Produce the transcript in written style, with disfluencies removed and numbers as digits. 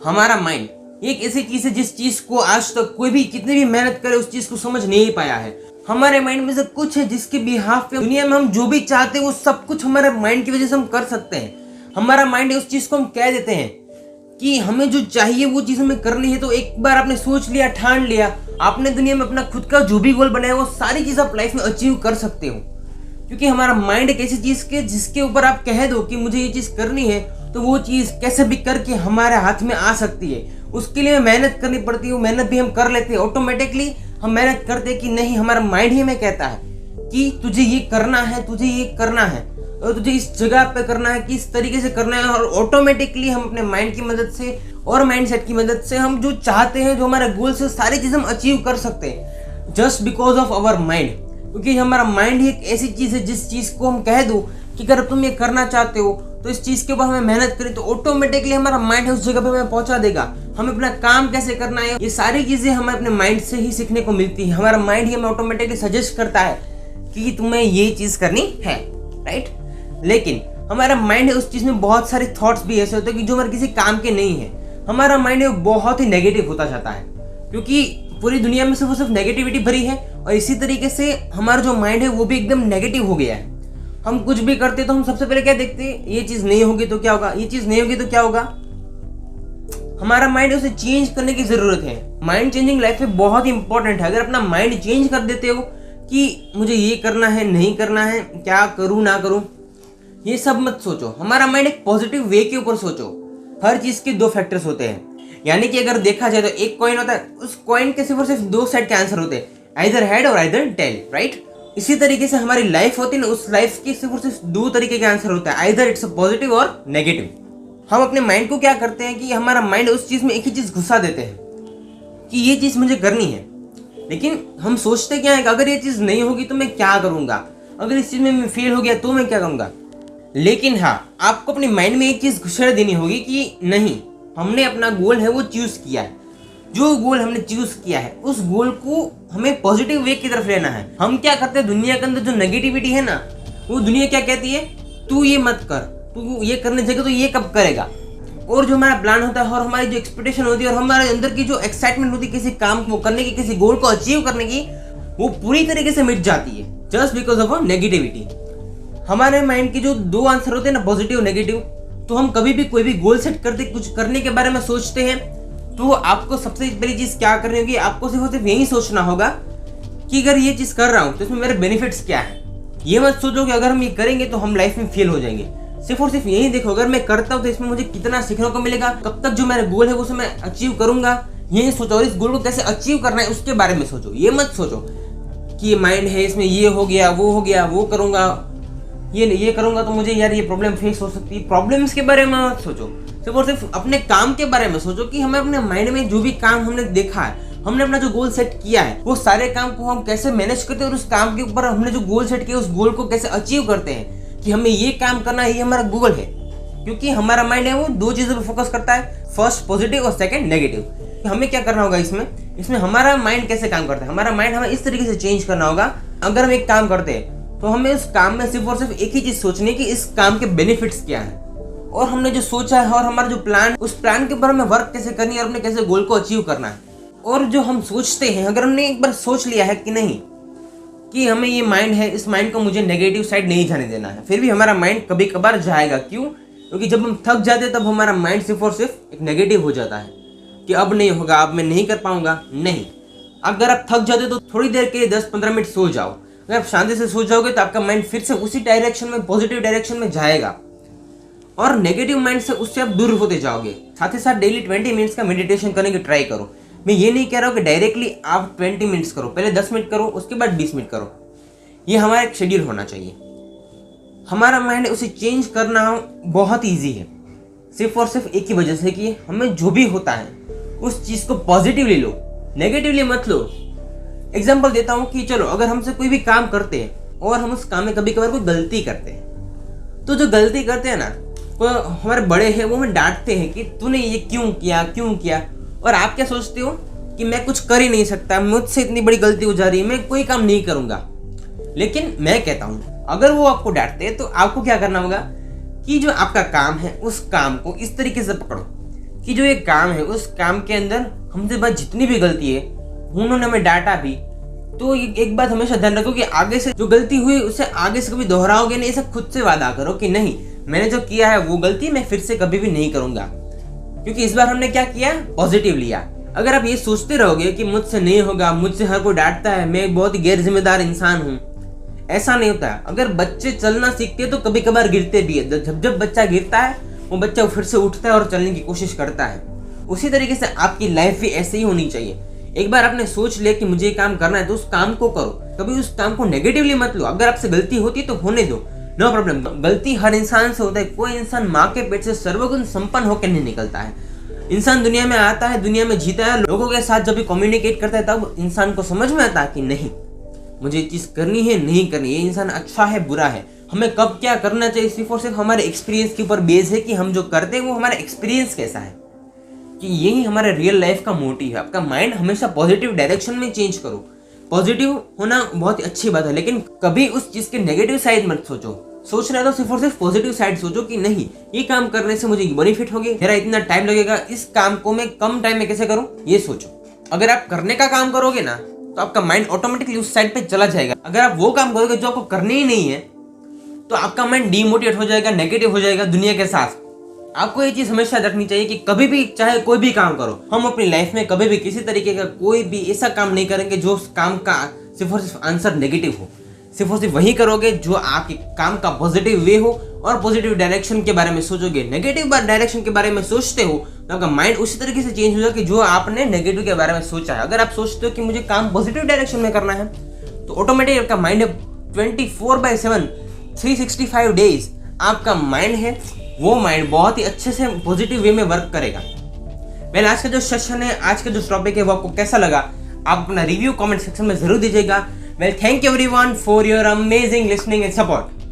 हमारा माइंड एक ऐसी चीज है जिस चीज को आज तक कोई भी कितनी भी मेहनत करे उस चीज को समझ नहीं पाया है। हमारे माइंड में से कुछ है जिसके बिहाफ पे दुनिया में हम जो भी चाहते हैं वो सब कुछ हमारे माइंड की वजह से हम कर सकते हैं। हमारा माइंड है उस चीज को हम कह देते हैं कि हमें जो चाहिए वो चीज हमें करनी है। तो एक बार आपने सोच लिया, ठान लिया, आपने दुनिया में अपना खुद का जो भी गोल बनाया वो सारी चीज आप लाइफ में अचीव कर सकते हो। क्योंकि हमारा माइंड एक ऐसी चीज के जिसके ऊपर आप कह दो कि मुझे ये चीज करनी है तो वो चीज कैसे भी करके हमारे हाथ में आ सकती है। उसके लिए मेहनत करनी पड़ती है, वो मेहनत भी हम कर लेते हैं। ऑटोमेटिकली हम मेहनत करते हैं कि नहीं, हमारा माइंड ही हमें कहता है कि तुझे ये करना है, तुझे ये करना है और तुझे इस जगह पे करना है, किस तरीके से करना है। और ऑटोमेटिकली हम अपने माइंड की मदद से और माइंडसेट की मदद से हम जो चाहते हैं, जो हमारे गोल से सारी चीज हम अचीव कर सकते हैं just because of our mind. क्योंकि हमारा माइंड ही एक ऐसी चीज है जिस चीज को हम कह दो कि अगर तुम ये करना चाहते हो तो इस चीज के ऊपर हमें मेहनत करें तो ऑटोमेटिकली हमारा माइंड है उस जगह पे हमें पहुंचा देगा। हमें अपना काम कैसे करना है ये सारी चीजें हमें अपने माइंड से ही सीखने को मिलती है। हमारा माइंड ही हमें ऑटोमेटिकली सजेस्ट करता है कि तुम्हें ये चीज करनी है, राइट। लेकिन हमारा माइंड है उस चीज में बहुत सारे थॉट्स भी ऐसे होते हैं कि जो हमारे किसी काम के नहीं है। हमारा माइंड है बहुत ही नेगेटिव होता जाता है क्योंकि पूरी दुनिया में सिर्फ नेगेटिविटी भरी है। और इसी तरीके से हमारा जो माइंड है वो भी एकदम नेगेटिव हो गया है। हम कुछ भी करते तो हम सबसे पहले क्या देखते हैं, ये चीज नहीं होगी तो क्या होगा, ये चीज नहीं होगी तो क्या होगा। हमारा माइंड उसे चेंज करने की जरूरत है। माइंड चेंजिंग लाइफ में बहुत ही इंपॉर्टेंट है। अगर अपना माइंड चेंज कर देते हो कि मुझे ये करना है, नहीं करना है, क्या करूं ना करूं, ये सब मत सोचो। हमारा माइंड एक पॉजिटिव वे के ऊपर सोचो। हर चीज के दो फैक्टर्स होते हैं, यानी कि अगर देखा जाए तो एक कॉइन होता है, उस कॉइन के सिर्फ और सिर्फ दो साइड के आंसर होते हैं, आइदर हेड और आइदर टेल, राइट। इसी तरीके से हमारी लाइफ होती है ना, उस लाइफ के सिर्फ और सिर्फ दो तरीके के आंसर होता है, आइदर इट्स पॉजिटिव और नेगेटिव। हम अपने माइंड को क्या करते हैं कि हमारा माइंड उस चीज में एक ही चीज घुसा देते हैं कि ये चीज मुझे करनी है। लेकिन हम सोचते क्या है कि अगर ये चीज नहीं होगी तो मैं क्या करूंगा, अगर इस चीज में मैं फेल हो गया तो मैं क्या करूंगा। लेकिन हाँ, आपको अपने माइंड में एक चीज घुसा देनी होगी कि नहीं, हमने अपना गोल है वो चूज किया है। जो गोल हमने चूज किया है उस गोल को हमें पॉजिटिव वे की तरफ लेना है। हम क्या करते हैं, दुनिया के अंदर जो नेगेटिविटी है ना, वो दुनिया क्या कहती है, तू ये मत कर, तू ये करने जाएगा तो ये कब करेगा। और जो हमारा प्लान होता है और हमारी जो एक्सपेक्टेशन होती है और हमारे अंदर की जो एक्साइटमेंट होती है किसी काम को करने की, किसी गोल को अचीव करने की, वो पूरी तरीके से मिट जाती है जस्ट बिकॉज ऑफ नेगेटिविटी। हमारे माइंड के जो दो आंसर होते हैं ना, पॉजिटिव नेगेटिव, तो हम कभी भी कोई भी गोल सेट करते, कुछ करने के बारे में सोचते हैं तो आपको सबसे पहली चीज क्या करनी होगी, आपको सिर्फ यही सोचना होगा कि अगर ये चीज कर रहा हूं तो इसमें मेरे बेनिफिट्स क्या है। ये मत सोचो कि अगर हम ये करेंगे तो हम लाइफ में फेल हो जाएंगे। सिर्फ और सिर्फ यही देखो, अगर मैं करता हूँ तो इसमें मुझे कितना सीखने को मिलेगा, कब तक जो मेरा गोल है उसे मैं अचीव करूंगा, यही सोचो। और इस गोल को कैसे अचीव करना है उसके बारे में सोचो। ये मत सोचो कि ये माइंड है, इसमें ये हो गया, वो करूंगा, ये करूंगा तो मुझे यार ये प्रॉब्लम फेस हो सकती है। प्रॉब्लम्स के बारे में मत सोचो, सिर्फ और सिर्फ अपने काम के बारे में सोचो कि हमें अपने माइंड में जो भी काम हमने देखा है, हमने अपना जो गोल सेट किया है, वो सारे काम को हम कैसे मैनेज करते हैं और उस काम के ऊपर हमने जो गोल सेट किया उस गोल को कैसे अचीव करते हैं कि हमें ये काम करना है, ये हमारा गोल है। क्योंकि हमारा माइंड है वो दो चीजों पर फोकस करता है, फर्स्ट पॉजिटिव और सेकंड नेगेटिव। हमें क्या करना होगा इसमें हमारा माइंड कैसे काम करता है, हमारा माइंड हमें इस तरीके से चेंज करना होगा। अगर हम एक काम करते हैं तो हमें उस काम में सिर्फ और सिर्फ एक ही चीज सोचनी है कि इस काम के बेनिफिट्स क्या है, और हमने जो सोचा है और हमारा जो प्लान, उस प्लान के ऊपर हमें वर्क कैसे करनी है और अपने कैसे गोल को अचीव करना है। और जो हम सोचते हैं, अगर हमने एक बार सोच लिया है कि नहीं कि हमें ये माइंड है, इस माइंड को मुझे नेगेटिव साइड नहीं जाने देना है, फिर भी हमारा माइंड कभी कभार जाएगा। क्यों? क्योंकि जब हम थक जाते हैं तब हमारा माइंड सिर्फ और सिर्फ एक नेगेटिव हो जाता है कि अब नहीं होगा, अब मैं नहीं कर पाऊंगा। नहीं, अगर आप थक जाते तो थोड़ी देर के लिए 10-15 मिनट सो जाओ। अगर आप शांति से सो जाओगे तो आपका माइंड फिर से उसी डायरेक्शन में, पॉजिटिव डायरेक्शन में जाएगा और नेगेटिव माइंड से उससे आप दूर होते जाओगे। साथ ही साथ डेली 20 मिनट्स का मेडिटेशन करने की ट्राई करो। मैं ये नहीं कह रहा हूँ कि डायरेक्टली आप 20 मिनट्स करो, पहले 10 मिनट करो, उसके बाद 20 मिनट करो। ये हमारा एक शेड्यूल होना चाहिए। हमारा माइंड उसे चेंज करना बहुत ईजी है, सिर्फ और सिर्फ एक ही वजह से कि हमें जो भी होता है उस चीज़ को पॉजिटिवली लो, नेगेटिवली मत लो। एग्जाम्पल देता हूँ कि चलो अगर हमसे कोई भी काम करते हैं और हम उस काम में कभी कभार कोई गलती करते हैं, तो जो गलती करते हैं ना, वो हमारे बड़े हैं, वो हमें डांटते हैं कि तूने ये क्यों किया। और आप क्या सोचते हो कि मैं कुछ कर ही नहीं सकता, मुझसे इतनी बड़ी गलती हो जा रही है, मैं कोई काम नहीं करूंगा। लेकिन मैं कहता हूँ अगर वो आपको डांटते हैं तो आपको क्या करना होगा कि जो आपका काम है उस काम को इस तरीके से पकड़ो कि जो ये काम है उस काम के अंदर हमसे बस जितनी भी गलती है उन्होंने हमें डांटा भी, तो एक बात हमेशा ध्यान रखो कि आगे से जो गलती हुई उसे आगे से कभी दोहराओगे नहीं। ऐसा खुद से वादा करो कि नहीं, मैंने जो किया है वो गलती मैं फिर से कभी भी नहीं करूंगा, क्योंकि इस बार हमने क्या किया, पॉजिटिव लिया। अगर आप ये सोचते रहोगे कि मुझसे नहीं होगा, मुझसे हर कोई डांटता है, मैं एक बहुत ही गैर जिम्मेदार इंसान हूँ, ऐसा नहीं होता है। अगर बच्चे चलना सीखते हैं तो कभी कभार गिरते भी है। जब बच्चा गिरता है वो बच्चा फिर से उठता है और चलने की कोशिश करता है। उसी तरीके से आपकी लाइफ भी ऐसे ही होनी चाहिए। एक बार आपने सोच लिया कि मुझे ये काम करना है तो उस काम को करो, कभी उस काम को नेगेटिवली मत लो। अगर आपसे गलती होती है तो होने दो, नो प्रॉब्लम। गलती हर इंसान से होता है। कोई इंसान माँ के पेट से सर्वगुण संपन्न होकर नहीं निकलता है। इंसान दुनिया में आता है, दुनिया में जीता है, लोगों के साथ जब भी कम्युनिकेट करता है तब इंसान को समझ में आता है कि नहीं, मुझे ये चीज करनी है, नहीं करनी, ये इंसान अच्छा है बुरा है, हमें कब क्या करना चाहिए, सिर्फ और सिर्फ हमारे एक्सपीरियंस के ऊपर बेस है कि हम जो करते हैं वो हमारा एक्सपीरियंस कैसा है। कि यही हमारे रियल लाइफ का मोटिव है। आपका माइंड हमेशा पॉजिटिव डायरेक्शन में चेंज करो। पॉजिटिव होना बहुत ही अच्छी बात है, लेकिन कभी उस चीज के नेगेटिव साइड मत सोचो। सोच रहे तो सिर्फ और सिर्फ पॉजिटिव साइड सोचो कि नहीं, ये काम करने से मुझे बेनिफिट होगी, मेरा इतना टाइम लगेगा, इस काम को मैं कम टाइम में कैसे करूं, ये सोचो। अगर आप करने का काम करोगे ना तो आपका माइंड ऑटोमेटिकली उस साइड पे चला जाएगा। अगर आप वो काम करोगे जो आपको करने ही नहीं है तो आपका माइंड डीमोटिवेट हो जाएगा, नेगेटिव हो जाएगा दुनिया के साथ। आपको ये चीज हमेशा रखनी चाहिए कि कभी भी चाहे कोई भी काम करो, हम अपनी लाइफ में कभी भी किसी तरीके का कोई भी ऐसा काम नहीं करेंगे जो उस काम का सिर्फ और सिर्फ आंसर नेगेटिव हो। सिर्फ और सिर्फ वही करोगे जो आपके काम का पॉजिटिव वे हो और पॉजिटिव डायरेक्शन के बारे में सोचोगे। नेगेटिव डायरेक्शन के बारे में सोचते हो तो आपका माइंड उसी तरीके से चेंज हो जाएगा कि जो आपने नेगेटिव के बारे में सोचा है। अगर आप सोचते हो कि मुझे काम पॉजिटिव डायरेक्शन में करना है तो ऑटोमेटिक आपका माइंड 24/7 365 डेज आपका माइंड है, वो माइंड बहुत ही अच्छे से पॉजिटिव वे में वर्क करेगा। वेल, आज का जो सेशन है, आज का जो टॉपिक है वो आपको कैसा लगा, आप अपना रिव्यू कमेंट सेक्शन में जरूर दीजिएगा। Well, thank you everyone for your amazing listening and support.